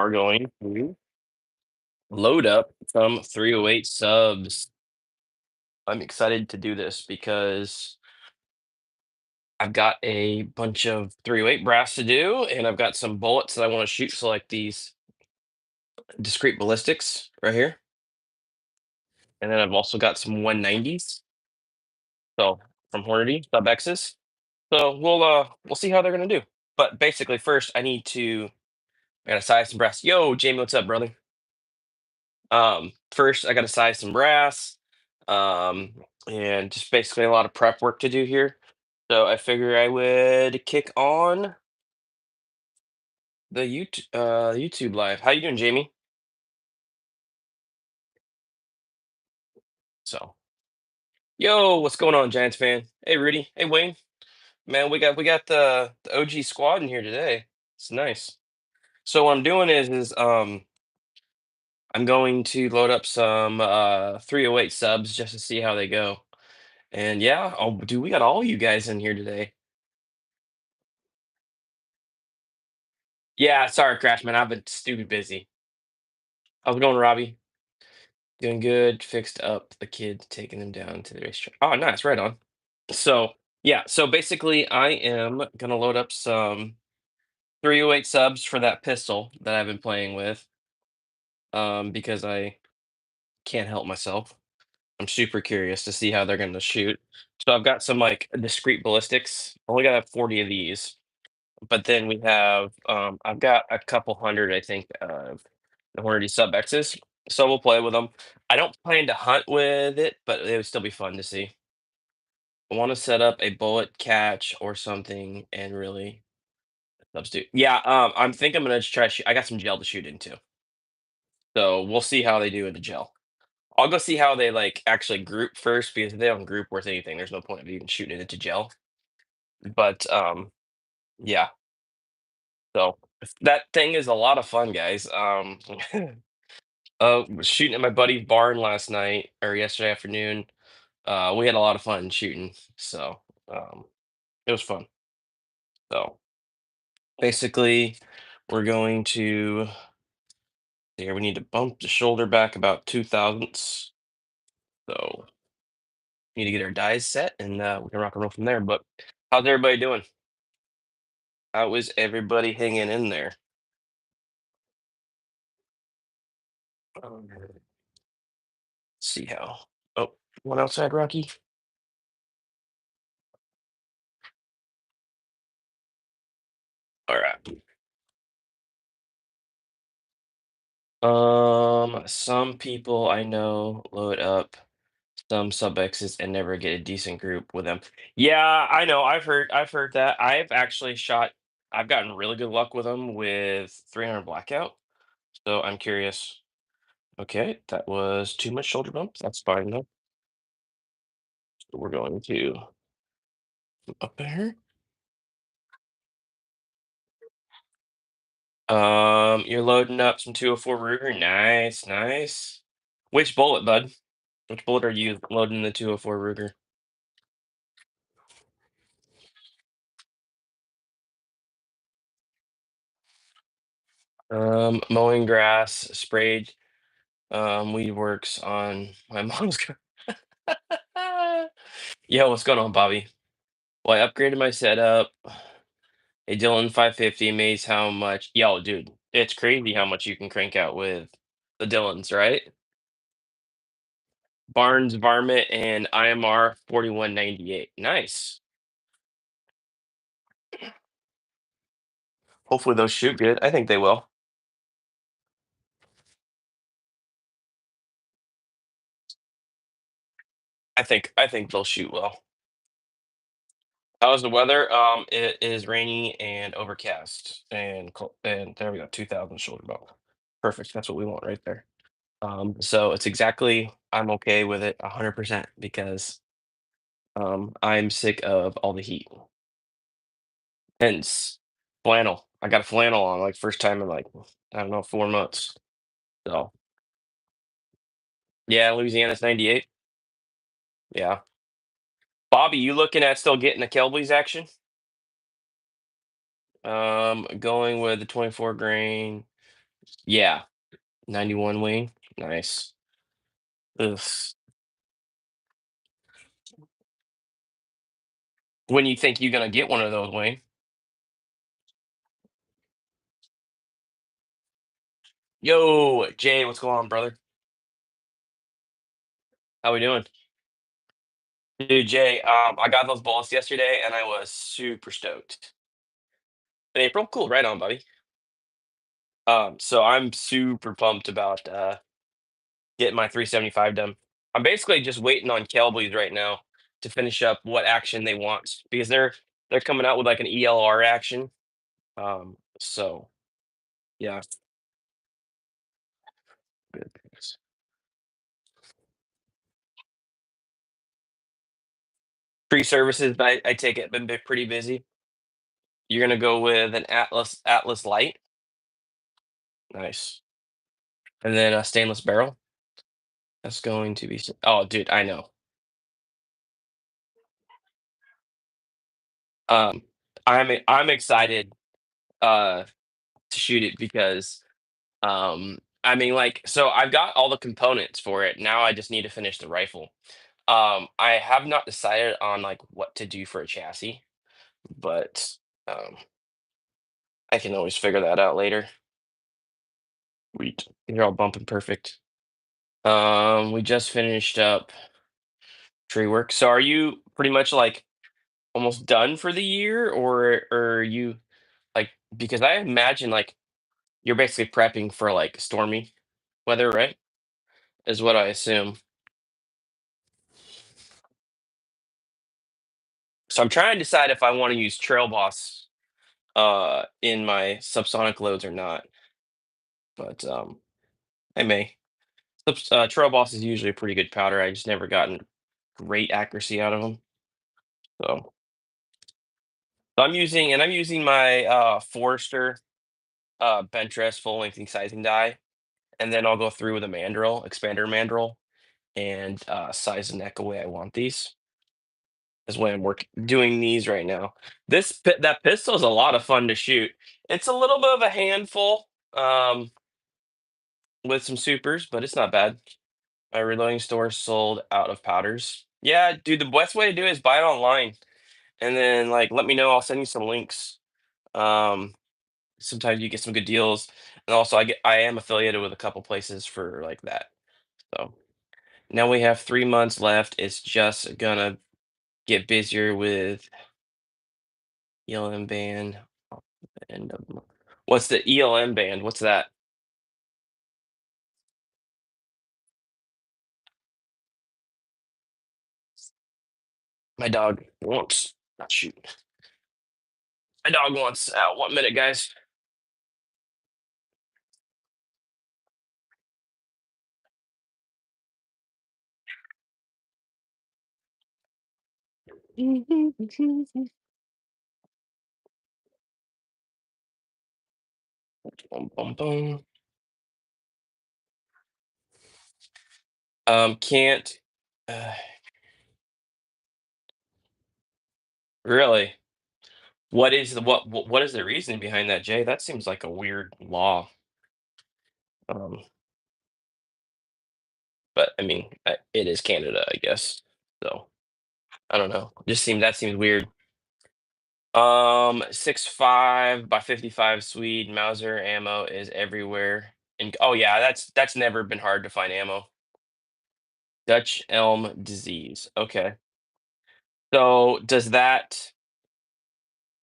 are going to load up some 308 subs. I'm excited to do this because I've got a bunch of 308 brass to do, and I've got some bullets that I want to shoot. So, like these discrete ballistics right here. And then I've also got some 190s. So, from Hornady, sub X's. So, we'll see how they're going to do. But basically, first, I got to size some brass. Yo, Jamie, what's up, brother? First, I got to size some brass, um, and just basically a lot of prep work to do here. So I figure I would kick on the YouTube live. How you doing, Jamie? So, yo, what's going on, Giants fan? Hey, Rudy. Hey, Wayne. Man, we got the OG squad in here today. It's nice. So what I'm doing is I'm going to load up some 308 subs just to see how they go. And yeah, oh, dude, we got all you guys in here today. Yeah, sorry, Crashman. I've been stupid busy. How's it going, Robbie? Doing good. Fixed up the kids, taking them down to the racetrack. Oh, nice. Right on. So, yeah. So basically, I am gonna load up some 308 subs for that pistol that I've been playing with. Because I can't help myself. I'm super curious to see how they're gonna shoot. So I've got some like discrete ballistics. Only got 40 of these. But then we have I've got a couple hundred, I think, of the Hornady sub X's. So we'll play with them. I don't plan to hunt with it, but it would still be fun to see. I want to set up a bullet catch or something and really substitute. Yeah, I'm thinking I'm gonna just try to shoot. I got some gel to shoot into. So we'll see how they do in the gel. I'll go see how they like actually group first because if they don't group worth anything, there's no point of even shooting it into gel. But yeah. So that thing is a lot of fun, guys. Was shooting at my buddy's barn last night or yesterday afternoon. We had a lot of fun shooting, so it was fun. So basically, we're going to here. We need to bump the shoulder back about 2 thousandths. So need to get our dies set, and we can rock and roll from there. But how's everybody doing? How is everybody hanging in there? Let's see how. Oh, one outside, Rocky. All right. Some people I know load up some sub X's and never get a decent group with them. Yeah, I know. I've heard that. I've gotten really good luck with them with 300 blackout. So I'm curious. Okay, that was too much shoulder bump. That's fine though. So we're going to up there. You're loading up some 204 Ruger. Nice, nice. Which bullet, bud? Which bullet are you loading the 204 Ruger? Mowing grass, sprayed weed works on my mom's car. Yo, what's going on, Bobby? Well, I upgraded my setup. A Dylan 550 amazed how much. Yo, dude, it's crazy how much you can crank out with the Dylans, right? Barnes, Varmint, and IMR 4198. Nice. Hopefully those shoot good. I think they will. I think they'll shoot well. How's the weather? It is rainy and overcast, and there we go. 2,000 shoulder bump. Perfect. That's what we want right there. So it's exactly. I'm okay with it 100% because I'm sick of all the heat. Hence flannel. I got a flannel on like first time in like I don't know 4 months. So yeah, Louisiana's 98. Yeah, Bobby, you looking at still getting the Kelby's action? Going with the 24 grain. Yeah, 91 Wayne. Nice. Ugh. When you think you're gonna get one of those, Wayne? Yo, Jay, what's going on, brother? How we doing? Dude, Jay, I got those balls yesterday and I was super stoked. In April? Cool, right on, buddy. So I'm super pumped about getting my 375 done. I'm basically just waiting on Kelby's right now to finish up what action they want because they're coming out with like an ELR action. So yeah. Good. Free services, but I take it been pretty busy. You're gonna go with an Atlas Light, nice, and then a stainless barrel. That's going to be. Oh, dude, I know. Um, I'm excited uh to shoot it because I mean, like, so I've got all the components for it. Now I just need to finish the rifle. I have not decided on like what to do for a chassis, but um, I can always figure that out later. Sweet. They're all bumping perfect. We just finished up tree work. So are you pretty much like almost done for the year, or are you like because I imagine like you're basically prepping for like stormy weather, right? Is what I assume. So I'm trying to decide if I want to use Trail Boss in my subsonic loads or not, but I may. Trail Boss is usually a pretty good powder. I just never gotten great accuracy out of them. So, I'm using my Forester bench rest full length sizing die, and then I'll go through with a mandrel, expander mandrel, and size the neck away I want these. Is when I'm doing these right now. That pistol is a lot of fun to shoot. It's a little bit of a handful with some supers, but it's not bad. My reloading store sold out of powders. Yeah, dude, the best way to do it is buy it online, and then like let me know. I'll send you some links. Um, Sometimes you get some good deals, and also I am affiliated with a couple places for like that. So now we have 3 months left. It's just gonna get busier with ELM band. End of what's the ELM band? What's that? My dog wants. Not shoot. My dog wants. 1 minute, guys. Bum, bum, bum. Can't. Uh, really? What is the reasoning behind that, Jay? That seems like a weird law. Um, but I mean, it is Canada, I guess. So I don't know. That seems weird. 6.5 by 55 Swede Mauser ammo is everywhere. And oh yeah, that's never been hard to find ammo. Dutch elm disease. Okay. So does that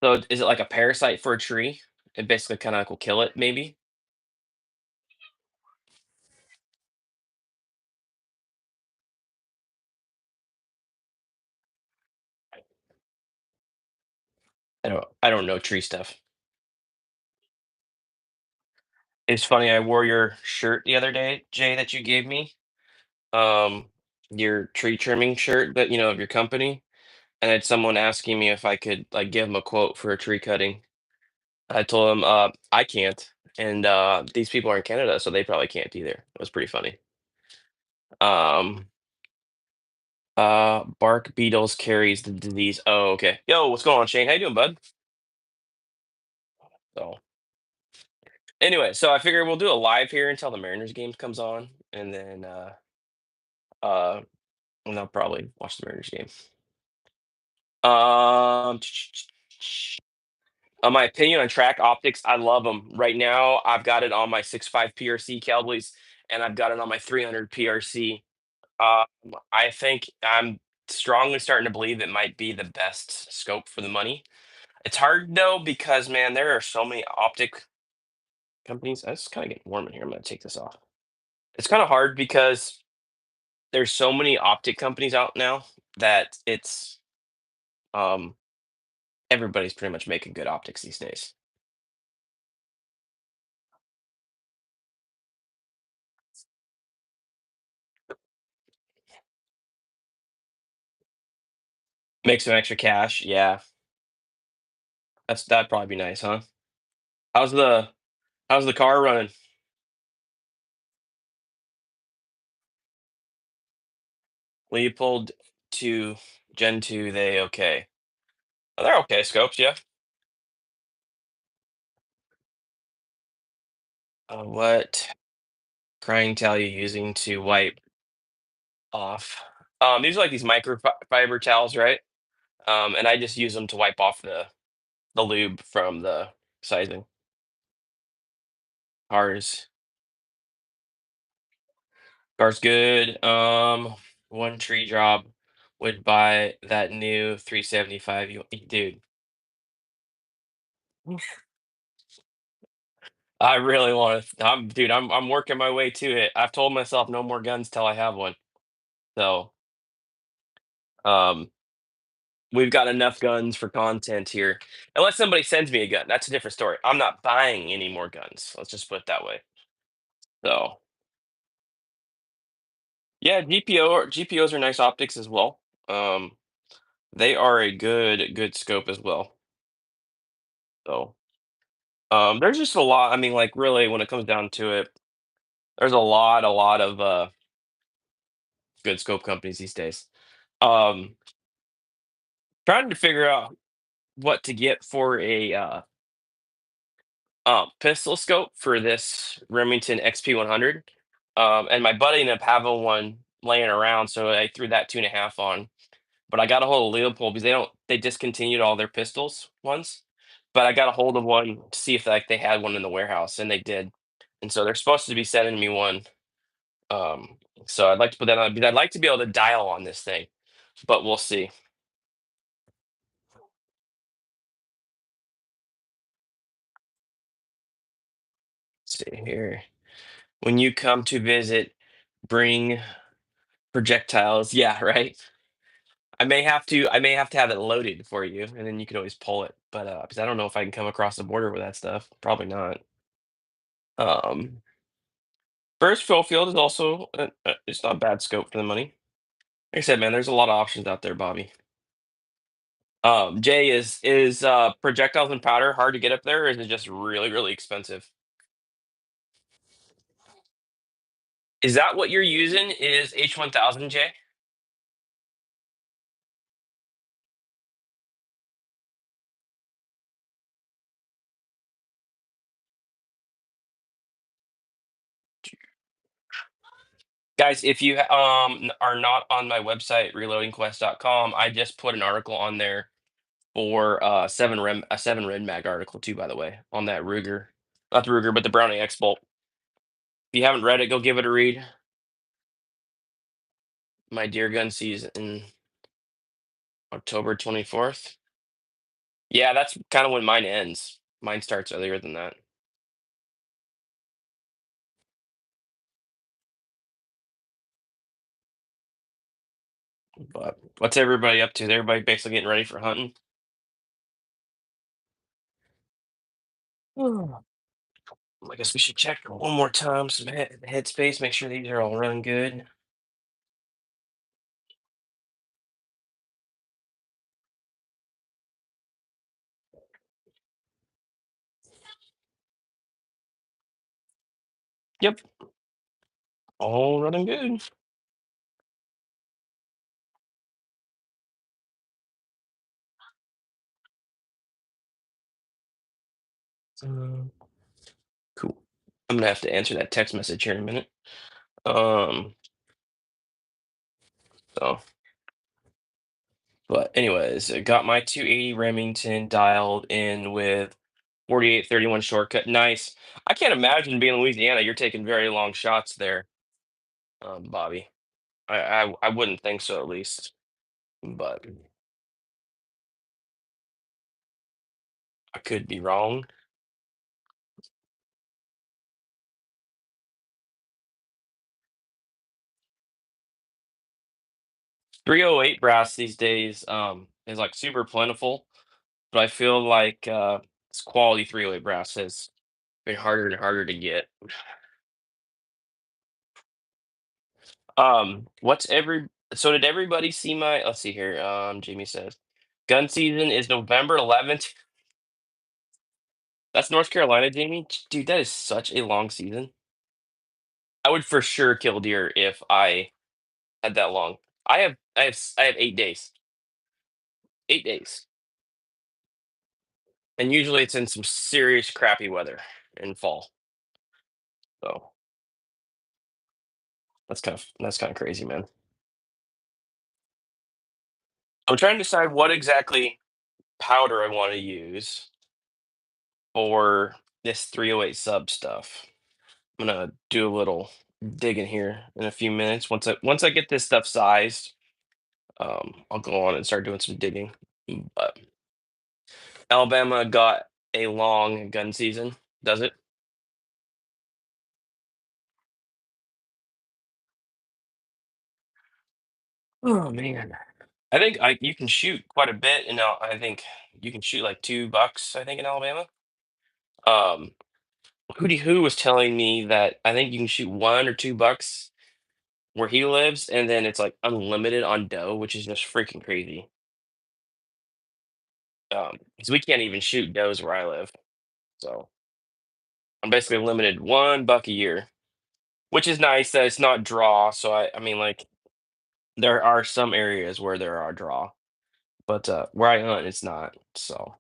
so is it like a parasite for a tree? It basically kind of like will kill it, maybe? I don't know tree stuff. It's funny, I wore your shirt the other day, Jay, that you gave me. Um, your tree trimming shirt that of your company. And I had someone asking me if I could like give them a quote for a tree cutting. I told him I can't. And these people are in Canada, so they probably can't either. It was pretty funny. Um bark beetles carries the disease. Oh, okay. Yo, what's going on, Shane? How you doing, bud? So Anyway, so I figure we'll do a live here until the Mariners game comes on, and then uh, and I'll probably watch the Mariners game. Um, my opinion on track optics, I love them. Right now, I've got it on my 6.5 PRC Cowboys, and I've got it on my 300 PRC. Um, I think I'm strongly starting to believe it might be the best scope for the money. It's hard though because man, there are so many optic companies. It's kind of getting warm in here. I'm gonna take this off. It's kind of hard because there's so many optic companies out now that it's um everybody's pretty much making good optics these days. Make some extra cash. Yeah, that'd probably be nice, huh? How's the how's the car running? Leopold 2 Gen 2, they okay. Oh, they're okay scopes, yeah. What crying towel you using to wipe off? These are like these microfiber towels, right? And I just use them to wipe off the lube from the sizing. Cars, car's good. One tree job would buy that new 375. You, dude, I really want to. Dude, I'm working my way to it. I've told myself no more guns till I have one. So, um, we've got enough guns for content here. Unless somebody sends me a gun, that's a different story. I'm not buying any more guns. Let's just put it that way. So, yeah, GPOs are nice optics as well. Um, they are a good scope as well. So, there's just a lot. I mean, like really, when it comes down to it, there's a lot of good scope companies these days. Um, trying to figure out what to get for a pistol scope for this Remington XP100. And my buddy ended up having one laying around, so I threw that 2.5 on. But I got a hold of Leopold because they discontinued all their pistols once. But I got a hold of one to see if like they had one in the warehouse, and they did. And so they're supposed to be sending me one. Um, so I'd like to put that on because I'd like to be able to dial on this thing, but we'll see. See here. When you come to visit, bring projectiles. Yeah, right. I may have to have it loaded for you, and then you can always pull it. But because I don't know if I can come across the border with that stuff. Probably not. Um, First fill field is also it's not a bad scope for the money. Like I said, man, there's a lot of options out there, Bobby. Jay, is projectiles and powder hard to get up there, or is it just really expensive? Is that what you're using? Is H1000, Jay? Guys, if you are not on my website reloadingquest.com, I just put an article on there for a 7 Red Mag article too, by the way, on that Ruger. Not the Ruger, but the Browning X Bolt. If you haven't read it, go give it a read. My deer gun season October 24th. Yeah, that's kind of when mine ends. Mine starts earlier than that. But what's everybody up to? Is everybody basically getting ready for hunting? Oh, I guess we should check one more time some headspace, make sure these are all running good. Yep, all running good. Uh, cool. I'm gonna have to answer that text message here in a minute. Um, so, but anyways, I got my 280 Remington dialed in with 4831 shortcut. Nice. I can't imagine being in Louisiana. You're taking very long shots there, Bobby. I wouldn't think so at least, but I could be wrong. 308 brass these days is like super plentiful, but I feel like it's quality 308 brass has been harder and harder to get. What's every so did everybody see my let's see here. Jamie says gun season is November 11th. That's North Carolina, Jamie. Dude, that is such a long season. I would for sure kill deer if I had that long. I have 8 days. 8 days. And usually it's in some serious crappy weather in fall. So that's kind of crazy, man. I'm trying to decide what exactly powder I want to use for this 308 sub stuff. I'm gonna do a little digging here in a few minutes. Once I get this stuff sized, I'll go on and start doing some digging. But Alabama got a long gun season, does it? Oh man. I think you can shoot quite a bit, and I think you can shoot like 2 bucks. I think in Alabama. Um, who was telling me that I think you can shoot 1 or 2 bucks where he lives, and then it's like unlimited on doe, which is just freaking crazy. Because we can't even shoot does where I live, so I'm basically limited 1 buck a year, which is nice that it's not draw. So I mean, like there are some areas where there are draw, but where I hunt, it's not. So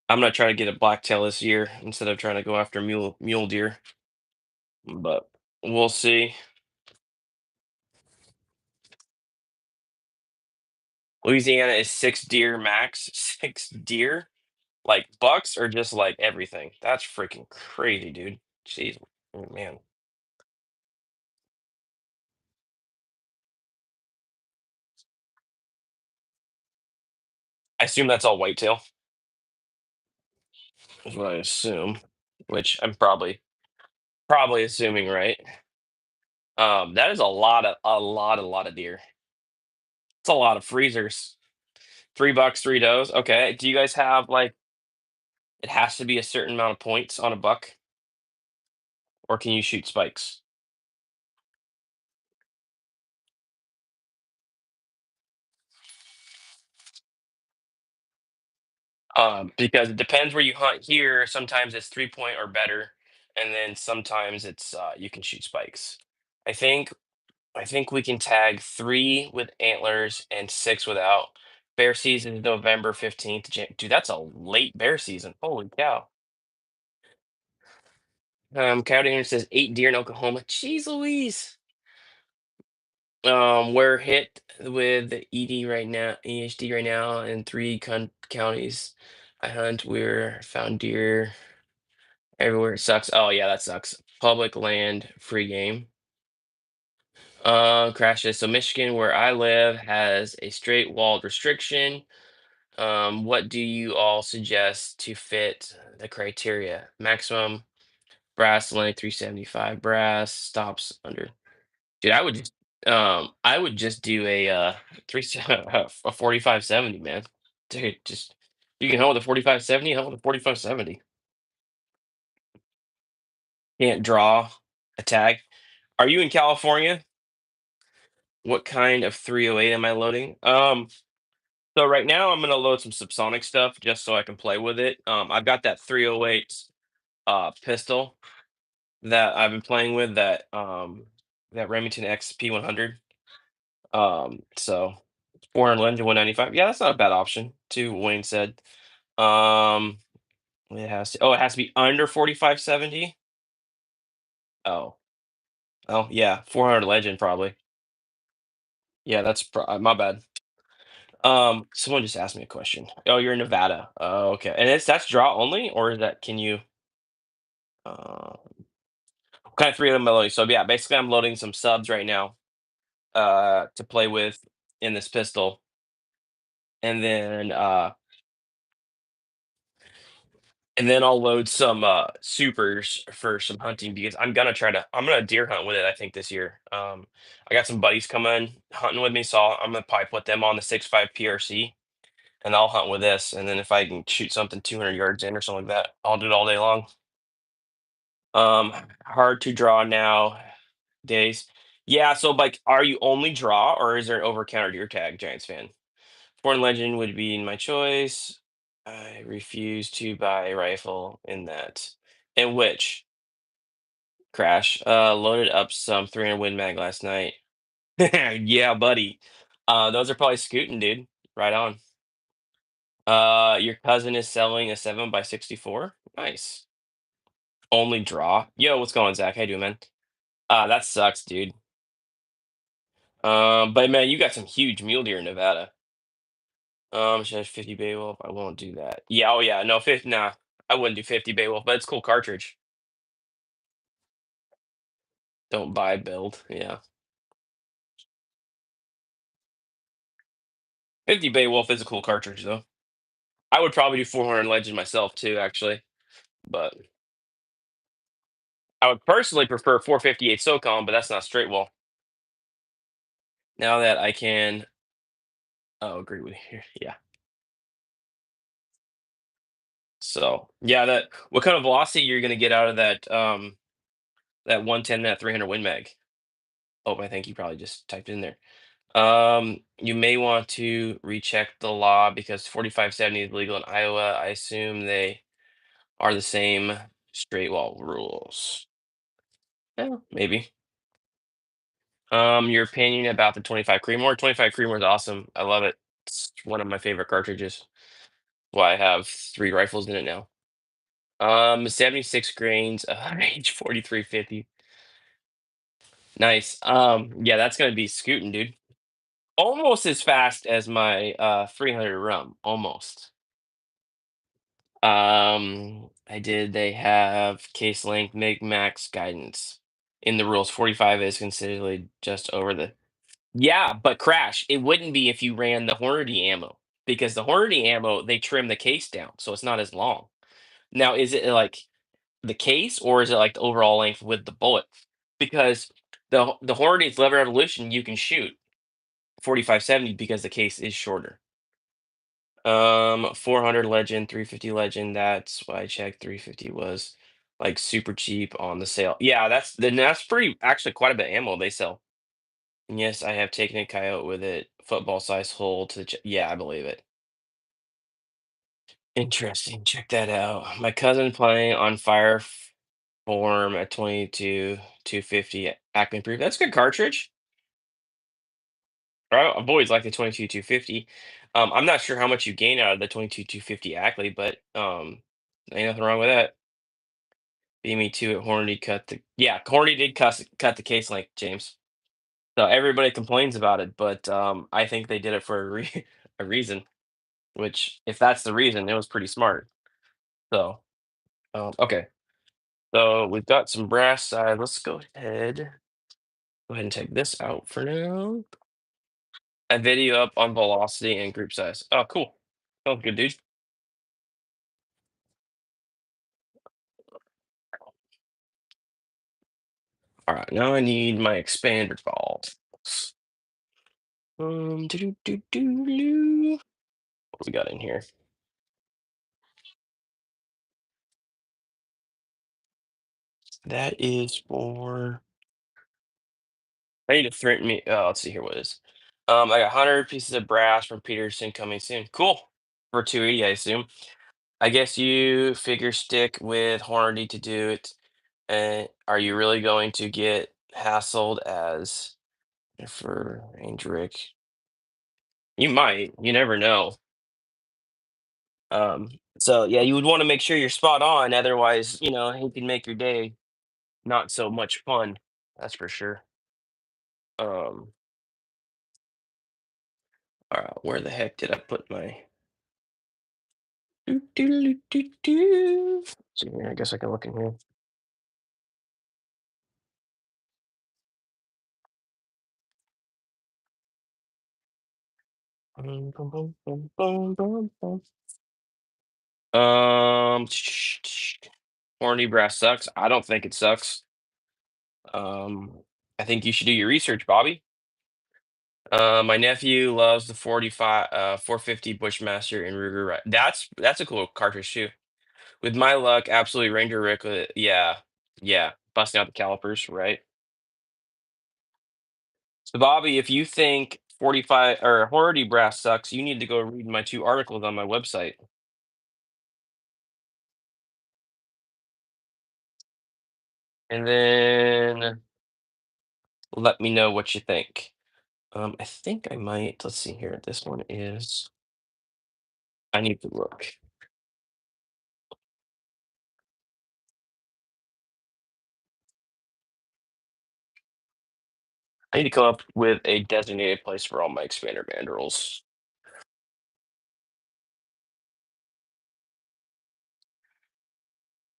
I'm gonna try to get a blacktail this year instead of trying to go after mule deer, but we'll see. Louisiana is 6 deer max. 6 deer, like bucks or just like everything. That's freaking crazy, dude. Jeez, man. I assume that's all whitetail, is what I assume, which I'm probably assuming right. That is a lot of deer. It's a lot of freezers. 3 bucks, 3 does. Okay. Do you guys have like it has to be a certain amount of points on a buck, or can you shoot spikes? Because it depends where you hunt. Here, sometimes it's 3 point or better, and then sometimes it's you can shoot spikes. I think I think we can tag 3 with antlers and 6 without. Bear season is November 15th. Dude, that's a late bear season. Holy cow. Coyote Hunter says 8 deer in Oklahoma. Jeez Louise. We're hit with ED right now, EHD right now in 3 counties. I hunt. We're found deer everywhere. It sucks. Oh yeah, that sucks. Public land, free game. Crashes. So Michigan, where I live, has a straight walled restriction. What do you all suggest to fit the criteria? Maximum brass length 375 brass stops under. Dude, I would just do a three a 4570, man. Dude, just you can hunt with a 4570, hunt with a 4570. Can't draw a tag. Are you in California? What kind of 308 am I loading? So right now I'm gonna load some subsonic stuff just so I can play with it. I've got that 308 pistol that I've been playing with that Remington XP 100. So 400 lens to 195. Yeah, that's not a bad option too. Wayne said. Um, it has to be under 4570. Oh. Oh, yeah, 400 legend probably. Yeah, that's my bad. Someone just asked me a question. Oh, you're in Nevada. Oh, okay. And that's draw only, or is that can you uh kind of three of them loading? So yeah, basically I'm loading some subs right now to play with in this pistol. And then I'll load some supers for some hunting because I'm gonna deer hunt with it, I think, this year. I got some buddies coming hunting with me, so I'm gonna probably put them on the 6.5 PRC and I'll hunt with this. And then if I can shoot something 200 yards in or something like that, I'll do it all day long. Um, Hard to draw now days. Yeah, so like, are you only draw or is there an over counter deer tag, Giants fan? Foreign Legend would be my choice. I refuse to buy a rifle in that. In which crash? Loaded up some 300 Win Mag last night. Yeah, buddy. Those are probably scooting, dude. Right on. Your cousin is selling a 7x64. Nice. Only draw. Yo, what's going on, Zach? How you doing, man? That sucks, dude. But man, you got some huge mule deer in Nevada. Should I 50 Beowulf? I won't do that. Yeah, oh yeah, no 50. Nah, I wouldn't do 50 Beowulf, but it's cool cartridge. Don't buy build. Yeah, 50 Beowulf is a cool cartridge though. I would probably do 400 Legend myself too, actually, but I would personally prefer 458 SOCOM, but that's not straight wall. Now that I can, oh, agree with you. Yeah. So yeah, that what kind of velocity you're gonna get out of that 110 that 300 Win Mag? Oh, I think you probably just typed in there. You may want to recheck the law because 4570 is legal in Iowa. I assume they are the same straight wall rules. Yeah, maybe. Your opinion about the 25 Creedmoor? 25 Creedmoor is awesome. I love it. It's one of my favorite cartridges. Why I have three rifles in it now. 76 grains, range 4350. Nice. Yeah, that's gonna be scooting, dude. Almost as fast as my 300 rum. Almost. I did. They have case length, mig max guidance in the rules. 45 is considerably just over the. Yeah, but crash. It wouldn't be if you ran the Hornady ammo because the Hornady ammo they trim the case down, so it's not as long. Now, is it like the case or is it like the overall length with the bullet? Because the Hornady's lever evolution you can shoot 4570 because the case is shorter. 400 legend, 350 legend. That's why I checked. 350 was like super cheap on the sale. Yeah, that's pretty actually quite a bit of ammo they sell. And yes, I have taken a coyote with it. Football size hole to the yeah, I believe it. Interesting. Check that out. My cousin playing on fire form at 22 250 Acme proof. That's a good cartridge. I've always liked the 22 250. I'm not sure how much you gain out of the 22 250 Ackley, but ain't nothing wrong with that. Beat me to it. Hornady cut the yeah. Hornady did cut the case length, James. So everybody complains about it, but I think they did it for a reason. Which, if that's the reason, it was pretty smart. So okay, so we've got some brass side. Let's go ahead and take this out for now. A video up on velocity and group size. Oh, cool. Oh, good, dude. All right, now I need my expander balls. Doo-doo-doo-doo-doo. What we got in here? That is for. I need to threaten me. Oh, let's see here. What is? I got 100 pieces of brass from Peterson coming soon. Cool. For 280, I assume. I guess you figure stick with Hornady to do it. And are you really going to get hassled as for Range Rick? You might. You never know. Um, so yeah, you would want to make sure you're spot on. Otherwise, he can make your day. not so much fun. That's for sure. Um, where the heck did I put my? Doo, doo, doo, doo, doo. See here, I guess I can look in here. Bum, bum, bum, bum, bum, bum, bum. Horny brass sucks. I don't think it sucks. Um, I think you should do your research, Bobby. My nephew loves the 450 Bushmaster and Ruger. That's a cool cartridge too. With my luck, absolutely Ranger Rick. Yeah, yeah, busting out the calipers, right? So, Bobby, if you think 45 or Hordy brass sucks, you need to go read my two articles on my website, and then let me know what you think. I think I might. Let's see here. This one is. I need to look. I need to come up with a designated place for all my expander mandrels.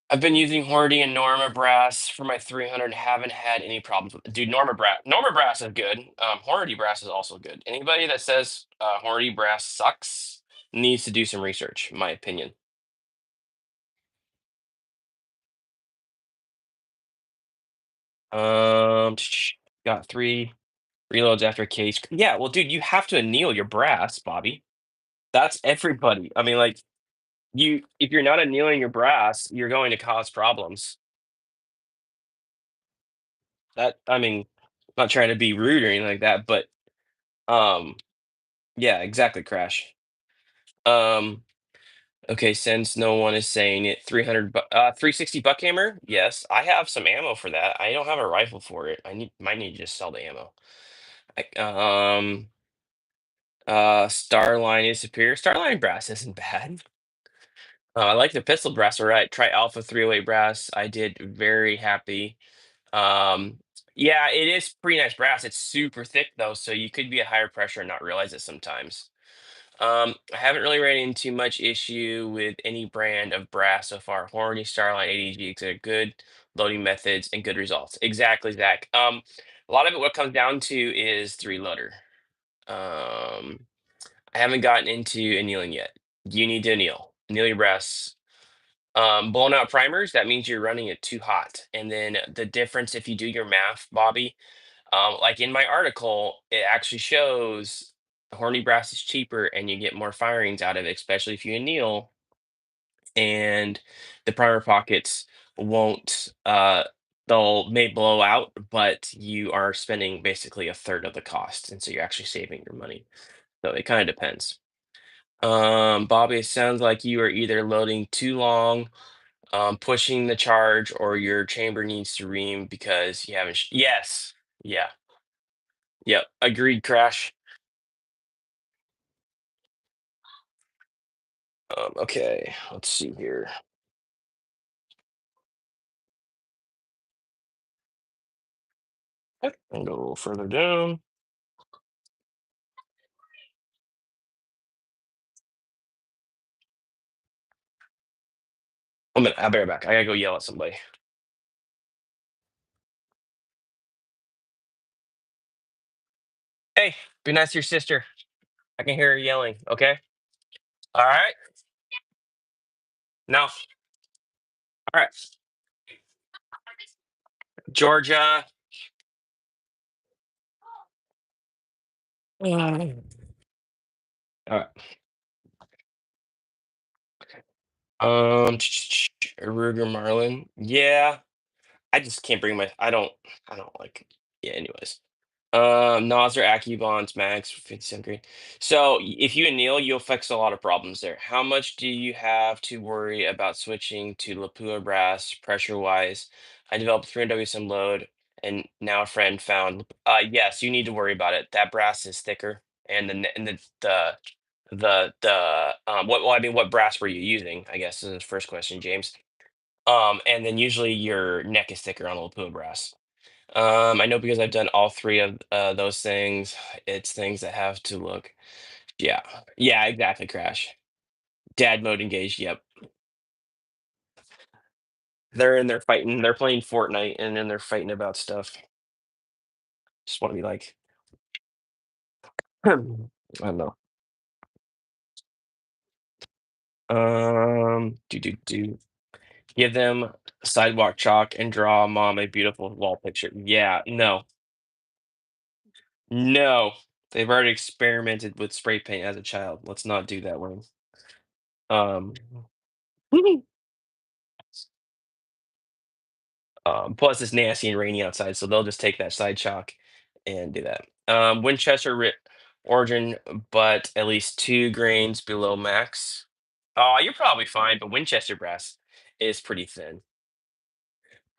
I've been using Hordy and Norma Brass for my 300. Haven't had any problems with it. Dude, Norma Brass is good. Hordy Brass is also good. Anybody that says Hordy Brass sucks needs to do some research, in my opinion. Um, got three reloads after case. Yeah, well, dude, you have to anneal your brass, Bobby. That's everybody. I mean, like if you're not annealing your brass, you're going to cause problems. I mean, not trying to be rude or anything like that, but um, yeah, exactly, Crash. Um, okay, since no one is saying it, 360 Buckhammer. Yes, I have some ammo for that. I don't have a rifle for it. Might need to just sell the ammo. Starline is superior. Starline brass isn't bad. I like the pistol brass. All right, try Alpha 308 brass. I did very happy. Um, yeah, it is pretty nice brass. It's super thick though, so you could be at higher pressure and not realize it sometimes. I haven't really ran into much issue with any brand of brass so far. Horny, Starline, ADG, are good loading methods and good results. Exactly, Zach. A lot of it, what comes down to is the reloader. Um, I haven't gotten into annealing yet. You need to anneal your brass. Blown out primers, that means you're running it too hot. And then the difference, if you do your math, Bobby, like in my article, it actually shows horny brass is cheaper and you get more firings out of it, especially if you anneal and the primer pockets won't they'll may blow out, but you are spending basically a third of the cost. And so you're actually saving your money. So it kind of depends. Bobby, it sounds like you are either loading too long, pushing the charge, or your chamber needs to ream because you haven't. Yes. Yeah. Yep. Agreed, Crash. Okay, let's see here. Yep, and go a little further down. A minute, I'll be right back. I gotta go yell at somebody. Hey, be nice to your sister. I can hear her yelling. Okay. All right. No. All right. Georgia. All right. Ruger Marlin. Yeah, I just can't bring my. I don't like. Yeah. Anyways. Nozer, Acubonds, Max, 57 green. So if you anneal, you'll fix a lot of problems there. How much do you have to worry about switching to Lapua brass pressure wise? I developed 300 WSM load and now a friend found yes, you need to worry about it. That brass is thicker and the what well, I mean what brass were you using? I guess is the first question, James. And then usually your neck is thicker on the lapua brass. I know because I've done all three of those things. It's things that have to look. Yeah, yeah, exactly. Crash. Dad mode engaged. Yep. They're in there fighting. They're playing Fortnite, and then they're fighting about stuff. Just want to be like, I don't know. Do. Give them sidewalk chalk and draw mom a beautiful wall picture. Yeah, no, no. They've already experimented with spray paint as a child. Let's not do that one. Um, plus it's nasty and rainy outside, so they'll just take that side chalk and do that. Winchester origin, but at least 2 grains below max. Oh, you're probably fine, but Winchester brass is pretty thin.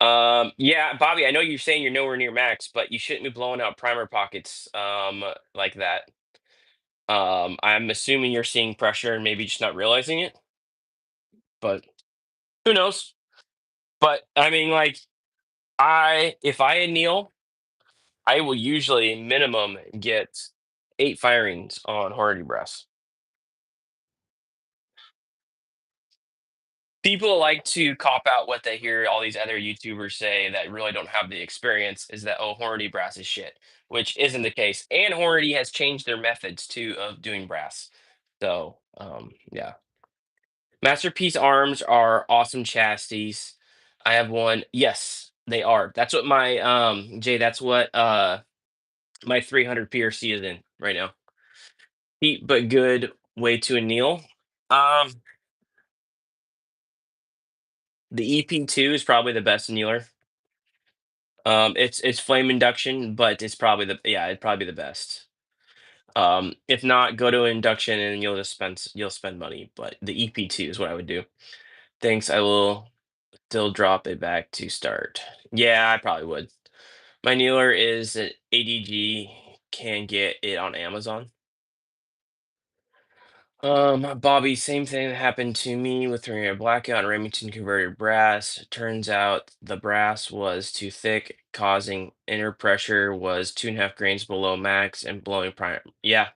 Yeah, Bobby, I know you're saying you're nowhere near max, but you shouldn't be blowing out primer pockets like that. I'm assuming you're seeing pressure and maybe just not realizing it, but who knows? But I mean, like, if I anneal, I will usually minimum get 8 firings on Hornady brass. People like to cop out what they hear all these other YouTubers say that really don't have the experience is that, oh, Hornady brass is shit, which isn't the case. And Hornady has changed their methods too of doing brass. So, yeah. Masterpiece arms are awesome chassis. I have one. Yes, they are. That's what my Jay, that's what my 300 PRC is in right now. Cheap but good way to anneal. Um, the EP2 is probably the best annealer. It's flame induction, but it's probably it'd probably be the best. If not, go to induction and you'll spend money. But the EP2 is what I would do. Thanks. I will still drop it back to start. Yeah, I probably would. My annealer is an ADG. Can get it on Amazon. Bobby, same thing that happened to me with a blackout and Remington converted brass. Turns out the brass was too thick, causing inner pressure was 2.5 grains below max and blowing prime. Yeah,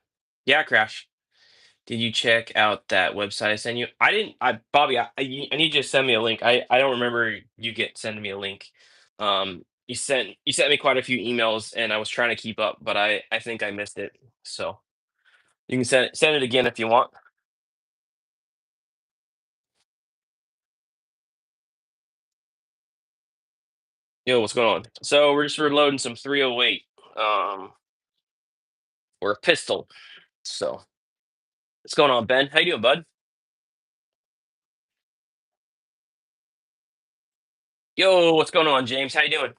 yeah, crash. Did you check out that website I sent you? I didn't. Bobby, I need you to send me a link. I don't remember you get sending me a link. You sent me quite a few emails, and I was trying to keep up, but I think I missed it. So you can send it again if you want. Yo, what's going on? So we're just reloading some 308. Um, or a pistol. So what's going on, Ben? How you doing, bud? Yo, what's going on, James? How you doing?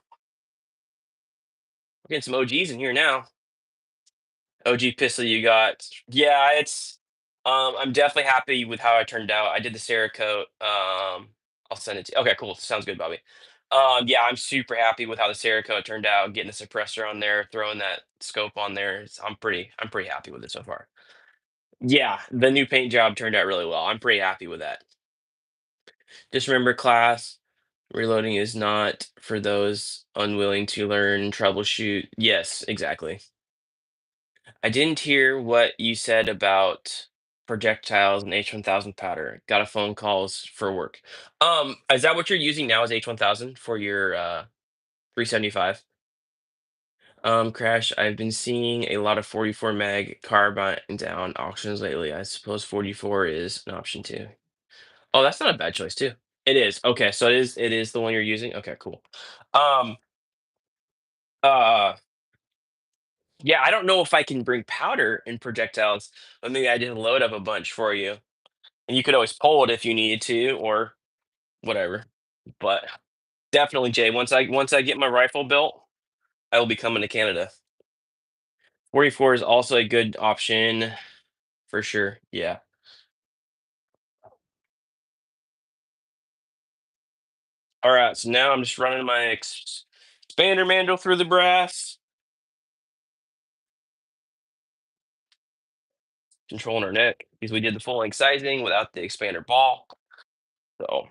We're getting some OGs in here now. OG pistol you got. Yeah, it's I'm definitely happy with how it turned out. I did the Cerakote. I'll send it to you. Okay, cool. Sounds good, Bobby. Yeah, I'm super happy with how the Cerakote turned out, getting the suppressor on there, throwing that scope on there. I'm pretty happy with it so far. Yeah, the new paint job turned out really well. I'm pretty happy with that. Just remember, class, reloading is not for those unwilling to learn, troubleshoot. Yes, exactly. I didn't hear what you said about projectiles and H1000 powder. Got a phone calls for work. Is that what you're using now as H1000 for your 375? Crash, I've been seeing a lot of 44 mag carbines on auctions lately. I suppose 44 is an option too. Oh, that's not a bad choice too. It is. Okay, so it is the one you're using. Okay, cool. Um uh yeah, I don't know if I can bring powder in projectiles, but maybe I just load up a bunch for you. And you could always pull it if you needed to or whatever. But definitely, Jay, once I get my rifle built, I will be coming to Canada. 44 is also a good option for sure. Yeah. All right, so now I'm just running my expander mandrel through the brass, controlling our neck because we did the full length sizing without the expander ball. So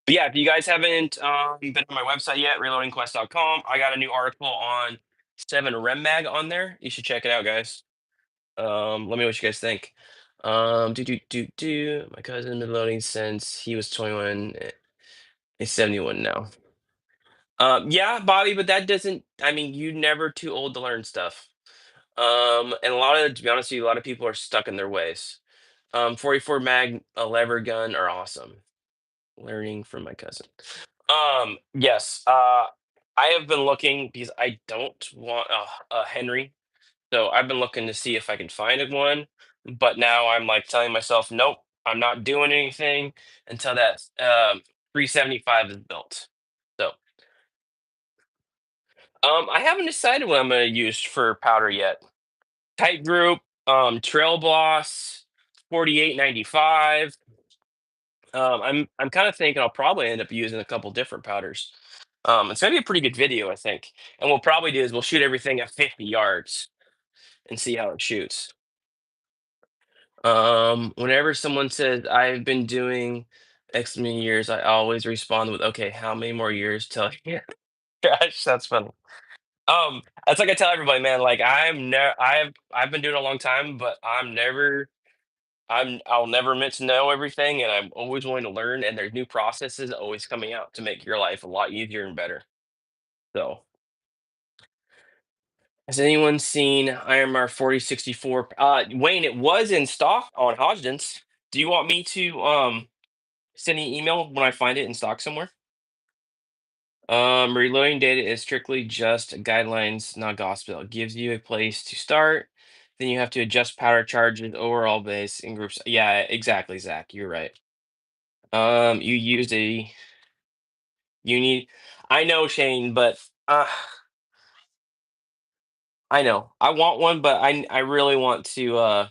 But yeah, if you guys haven't been on my website yet, reloadingquest.com, I got a new article on 7 Rem Mag on there. You should check it out, guys. Let me know what you guys think. My cousin been loading since he was 21. He's 71 now. Yeah, Bobby, but that doesn't. I mean, you never too old to learn stuff. And a lot of, to be honest with you, a lot of people are stuck in their ways. 44 mag a lever gun are awesome. Learning from my cousin. Yes. I have been looking because I don't want a Henry, so I've been looking to see if I can find one. But now I'm like telling myself, nope, I'm not doing anything until that 375 is built. So, I haven't decided what I'm going to use for powder yet. Tight Group, Trail Boss, 4895. I'm kind of thinking I'll probably end up using a couple different powders. It's gonna be a pretty good video, I think. And what we'll probably do is we'll shoot everything at 50 yards and see how it shoots. Whenever someone says I've been doing X many years, I always respond with, "Okay, how many more years till?" Yeah, gosh, that's funny. That's like I tell everybody, man. Like I've been doing it a long time, but I'll never admit to know everything, and I'm always willing to learn. And there's new processes always coming out to make your life a lot easier and better. So, has anyone seen IMR 4064? Wayne, it was in stock on Hodgdon's. Do you want me to send you an email when I find it in stock somewhere? Reloading data is strictly just guidelines, not gospel. It gives you a place to start. Then you have to adjust powder charges, overall base, in groups. Yeah, exactly, Zach. You're right. You used a you need. I know, Shane, but I know I want one, but I really want to. I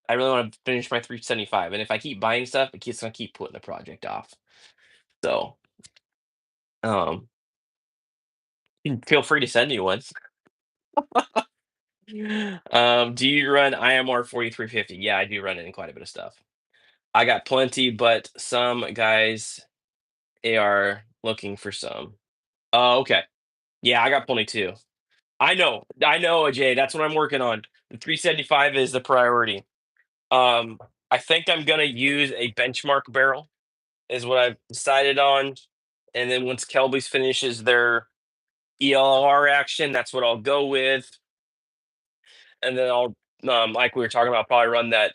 really want to finish my 375, and if I keep buying stuff, it keeps gonna keep putting the project off. So, um, feel free to send me one. Do you run IMR 4350? Yeah, I do run it in quite a bit of stuff. I got plenty, but some guys they are looking for some. Oh, okay. Yeah, I got plenty too. I know, Ajay. That's what I'm working on. The 375 is the priority. I think I'm gonna use a benchmark barrel, is what I've decided on. And then once Kelby's finishes their ELR action, that's what I'll go with. And then I'll, like we were talking about, probably run that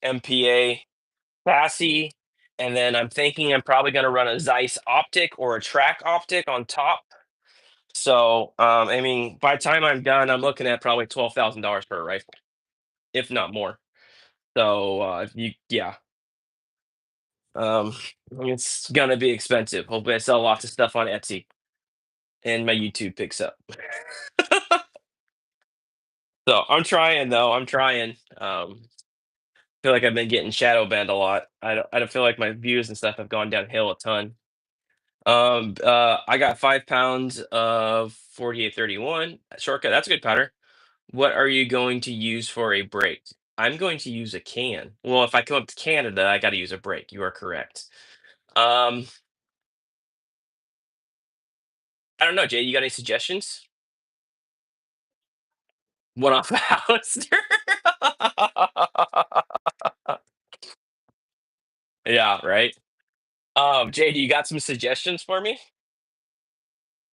MPA chassis. And then I'm thinking I'm probably going to run a Zeiss optic or a track optic on top. So, I mean, by the time I'm done, I'm looking at probably $12,000 per rifle, if not more. So, yeah, um, it's gonna be expensive. Hopefully, I sell lots of stuff on Etsy and my YouTube picks up. So I'm trying though. I'm trying. Feel like I've been getting shadow banned a lot. I don't feel like my views and stuff have gone downhill a ton. I got 5 pounds of 4831 shortcut. That's a good powder. What are you going to use for a break? I'm going to use a can. Well, if I come up to Canada, I got to use a break. You are correct. Um, I don't know, Jay. You got any suggestions? One off Alistair. Yeah, right. Jay, do you got some suggestions for me?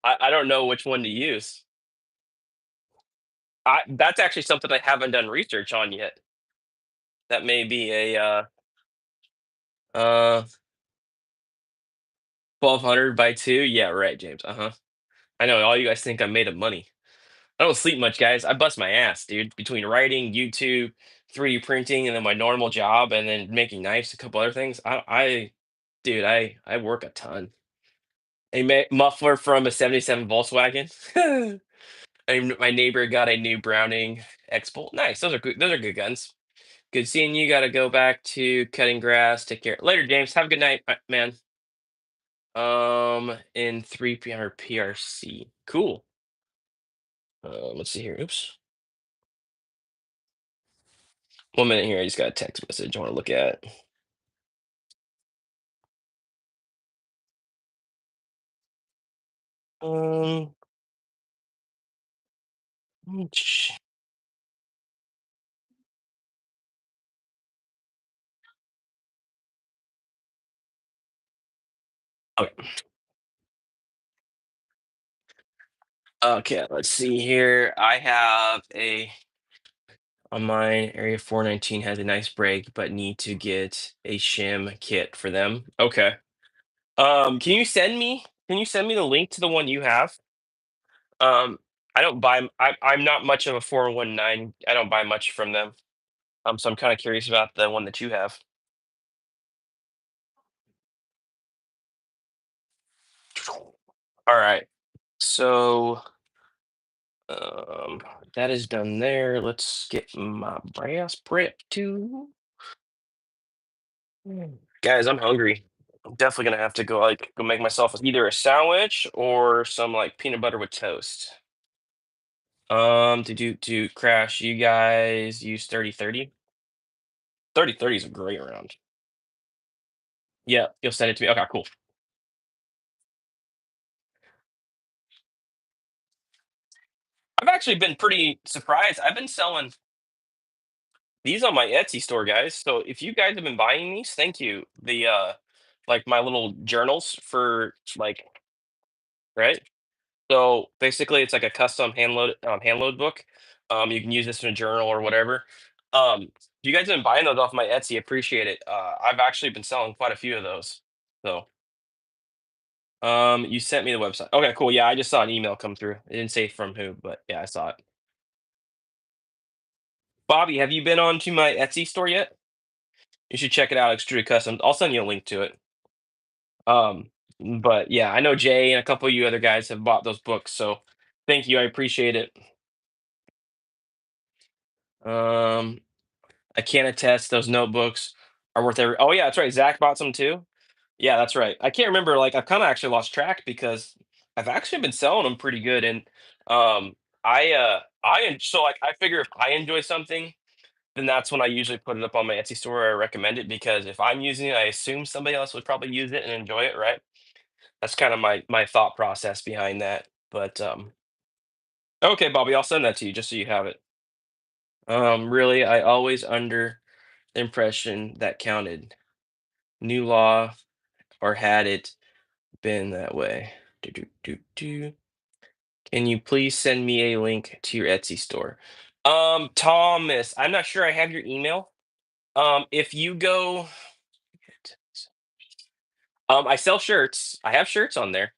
I don't know which one to use. That's actually something I haven't done research on yet. That may be a uh 1200 by 2. Yeah, right, James. Uh-huh. I know all you guys think I'm made of money. I don't sleep much, guys. I bust my ass, dude, between writing, YouTube, 3D printing, and then my normal job, and then making knives, a couple other things. Dude, I work a ton. A muffler from a '77 Volkswagen. And my neighbor got a new Browning X Bolt. Nice. Those are good. Those are good guns. Good seeing you. Got to go back to cutting grass. Take care. Later, James. Have a good night, man. In 3 PR PRC. Cool. Let's see here. Oops. 1 minute here. I just got a text message I want to look at. Um, okay. Okay, let's see here. I have a on mine, Area 419 has a nice break, but need to get a shim kit for them. Okay. Can you send me the link to the one you have? Um, I don't buy I'm not much of a 419. I don't buy much from them. So I'm kind of curious about the one that you have. All right. So um that is done there. Let's get my brass prep too. Guys, I'm hungry. I'm definitely gonna have to go make myself either a sandwich or some like peanut butter with toast. To crash, you guys use 3030? 3030 is a great round. Yeah, you'll send it to me. Okay, cool. I've actually been pretty surprised. I've been selling these on my Etsy store, guys. So if you guys have been buying these, thank you. The like my little journals for like, right? So basically, it's like a custom hand load book. You can use this in a journal or whatever. If you guys have been buying those off my Etsy, appreciate it. I've actually been selling quite a few of those. So, you sent me the website. Okay, cool. Yeah, I just saw an email come through. It didn't say from who, but yeah, I saw it. Bobby, have you been on to my Etsy store yet? You should check it out. Extruded Customs. I'll send you a link to it. But yeah, I know Jay and a couple of you other guys have bought those books, so thank you. I appreciate it. Um, I can attest those notebooks are worth every. Oh yeah, that's right. Zach bought some too. Yeah, that's right. I can't remember. Like I've kind of actually lost track because I've actually been selling them pretty good, and so like I figure if I enjoy something, then that's when I usually put it up on my Etsy store or I recommend it because if I'm using it, I assume somebody else would probably use it and enjoy it, right? That's kind of my thought process behind that. But okay, Bobby, I'll send that to you just so you have it. Really, I always under the impression that counted. New law or had it been that way? Do, do, do, do. Can you please send me a link to your Etsy store? Thomas, I'm not sure I have your email. If you go, I sell shirts. I have shirts on there.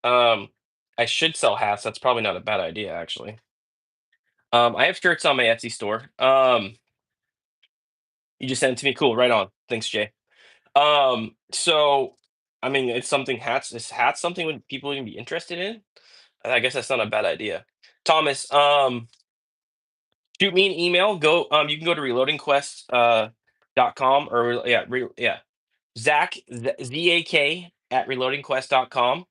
Um, I should sell hats. That's probably not a bad idea, actually. I have shirts on my Etsy store. You just sent it to me. Cool. Right on. Thanks, Jay. So I mean, it's something hats. Is hats something would people even be interested in? I guess that's not a bad idea. Thomas, shoot me an email. You can go to reloadingquest dot com or yeah, Zak at reloadingquest.com.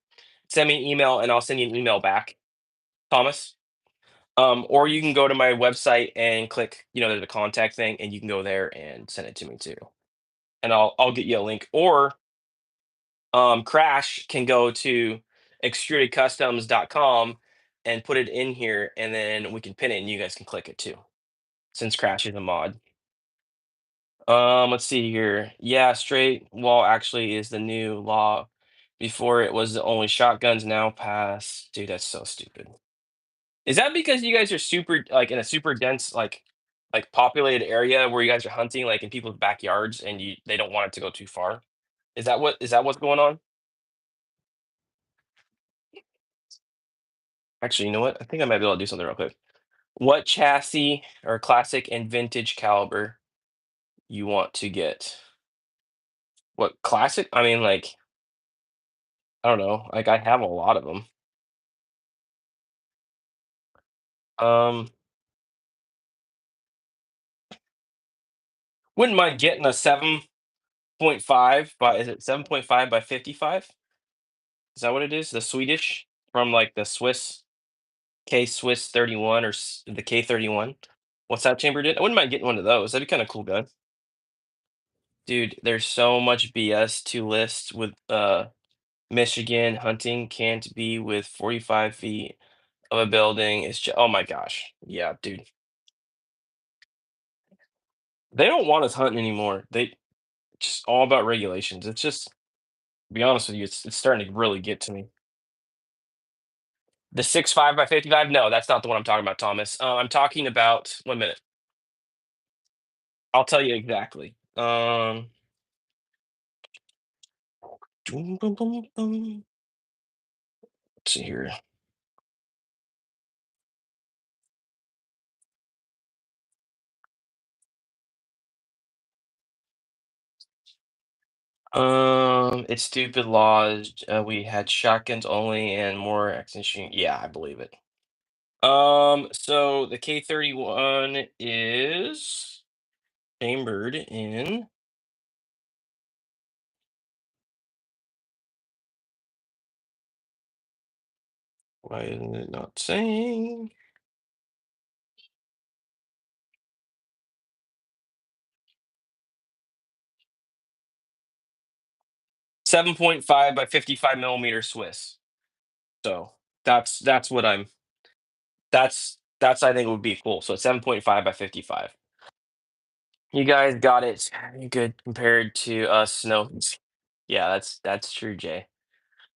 Send me an email and I'll send you an email back, Thomas. Or you can go to my website and click, there's a contact thing, and you can go there and send it to me too, and I'll get you a link. Or Crash can go to extrudedcustoms.com and put it in here, and then we can pin it, and you guys can click it too, since Crash is a mod. Let's see here. Yeah, straight wall actually is the new law. Before it was only shotguns, now pass. Dude, that's so stupid. Is that because you guys are super like in a super dense like populated area where you guys are hunting like in people's backyards and they don't want it to go too far? Is that what's going on? Actually, you know what? I think I might be able to do something real quick. What chassis or classic and vintage caliber you want to get? What classic? I mean, like, I don't know. Like, I have a lot of them. Um, wouldn't mind getting a 7.5 by, is it 7.5 by 55? Is that what it is? The Swedish from like the Swiss 31 or the K31. What's that chamber did? I wouldn't mind getting one of those. That'd be kind of cool, gun. Dude, there's so much BS to list with Michigan, hunting can't be with 45 feet of a building. It's just, oh my gosh. Yeah, dude. They don't want us hunting anymore. They just all about regulations. It's just, to be honest with you, it's starting to really get to me. The 6'5" by 55? No, that's not the one I'm talking about, Thomas. I'm talking about 1 minute. I'll tell you exactly. Boom, boom, boom, boom. Let's see here. It's stupid laws. We had shotguns only and more extension. Yeah, I believe it. So the K31 is chambered in. Why isn't it not saying? 7.5 by 55 millimeter Swiss. So that's what I'm. That's I think would be cool. So 7.5 by 55. You guys got it good compared to us snow. Yeah, that's true, Jay.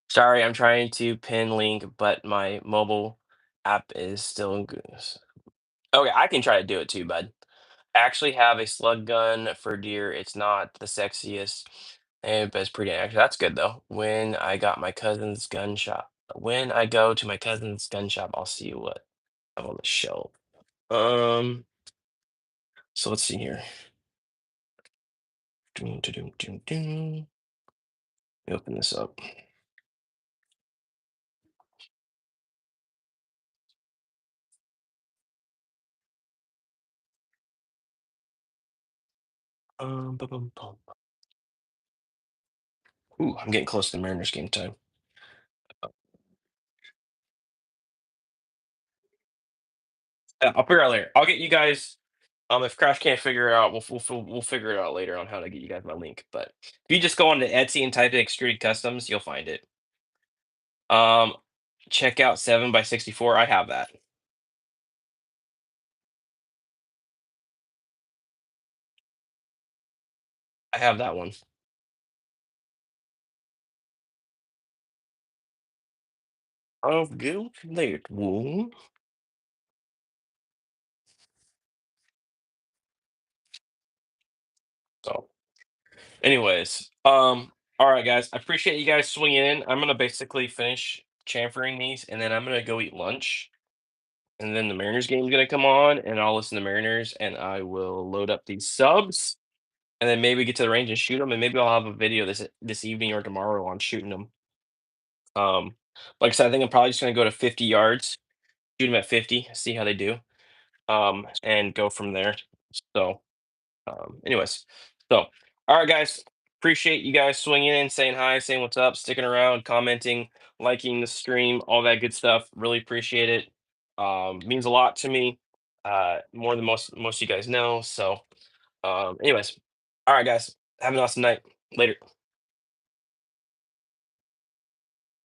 Sorry, I'm trying to pin link, but my mobile app is still okay, I can try to do it too, bud. I actually have a slug gun for deer. It's not the sexiest, but it's pretty accurate. That's good though. When I go to my cousin's gun shop, I'll see what I have on the shelf. Um, so let's see here. Doom, doom, doom, doom. Let me open this up. Bum, bum, bum. Ooh, I'm getting close to the Mariners game time. I'll figure it out later. I'll get you guys. If Crash can't figure it out, we'll figure it out later on how to get you guys my link. But if you just go on to Etsy and type in extruded customs, you'll find it. Um, check out 7 by 64. I have that. I have that one. Of guilt laid wound. So, anyways, all right, guys. I appreciate you guys swinging in. I'm gonna basically finish chamfering these, and then I'm gonna go eat lunch. And then the Mariners game's gonna come on, and I'll listen to Mariners, and I will load up these subs, and then maybe get to the range and shoot them, and maybe I'll have a video this evening or tomorrow on shooting them. Um, like I said, I think I'm probably just gonna go to 50 yards, shoot them at 50, see how they do, and go from there. So, anyways, so all right, guys, appreciate you guys swinging in, saying hi, saying what's up, sticking around, commenting, liking the stream, all that good stuff. Really appreciate it. Means a lot to me, more than most of you guys know. So, anyways, all right, guys, have an awesome night. Later.